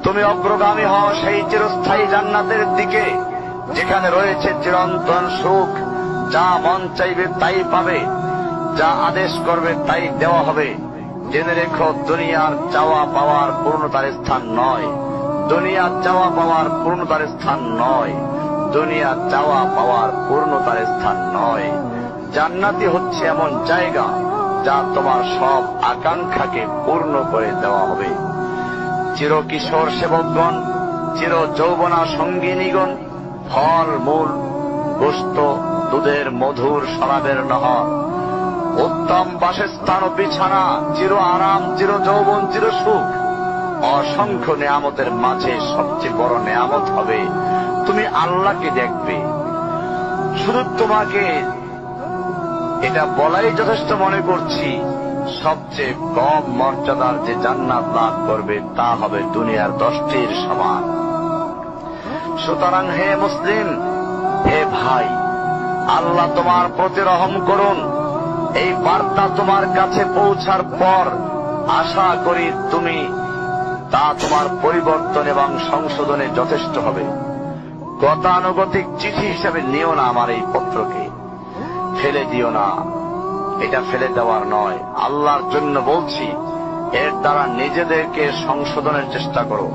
তুমি অগ্রগামী হও সেই চিরস্থায়ী জান্নাতের দিকে, যেখানে রয়েছে চিরন্তন সুখ। যা মন চাইবে তাই পাবে, যা আদেশ করবে তাই দেওয়া হবে। জেনে রেখো, দুনিয়ার চাওয়া পাওয়ার পূর্ণতার স্থান নয়, দুনিয়ার চাওয়া পাওয়ার পূর্ণতার স্থান নয়, দুনিয়ার চাওয়া পাওয়ার পূর্ণতার স্থান নয়। জান্নাতি হচ্ছে এমন জায়গা যা তোমার সব আকাঙ্ক্ষাকে পূর্ণ করে দেওয়া হবে। চির কিশোর সেবকগণ, চির যৌবনা সঙ্গিনীগণ, ফল মূল, গোস্ত, দুধের মধুর শরাবের নহর, উত্তম বাসস্থান ও বিছানা, চির আরাম, চির যৌবন, চির সুখ, অসংখ্য নেয়ামতের মাঝে সবচেয়ে বড় নেয়ামত হবে তুমি আল্লাহকে দেখবে। শুধু তোমাকে এটা বলাই যথেষ্ট মনে করছি, সবচেয়ে কম মর্যাদার যে জান্নাত লাভ করবে তা হবে দুনিয়ার 10টির সমান। সুতরাং হে মুসলিম, হে ভাই, আল্লাহ তোমার প্রতি রহম করুন। এই বার্তা তোমার কাছে পৌঁছার পর আশা করি তুমি তা তোমার পরিবর্তন এবং সংশোধনে যথেষ্ট হবে। গতানুগতিক চিঠি হিসেবে নিও না আমার এই পত্রকে, ফেলে দিও না। এটা ফেলে দেওয়ার নয়, আল্লাহর জন্য বলছি, এর দ্বারা নিজেদেরকে সংশোধনের চেষ্টা করো।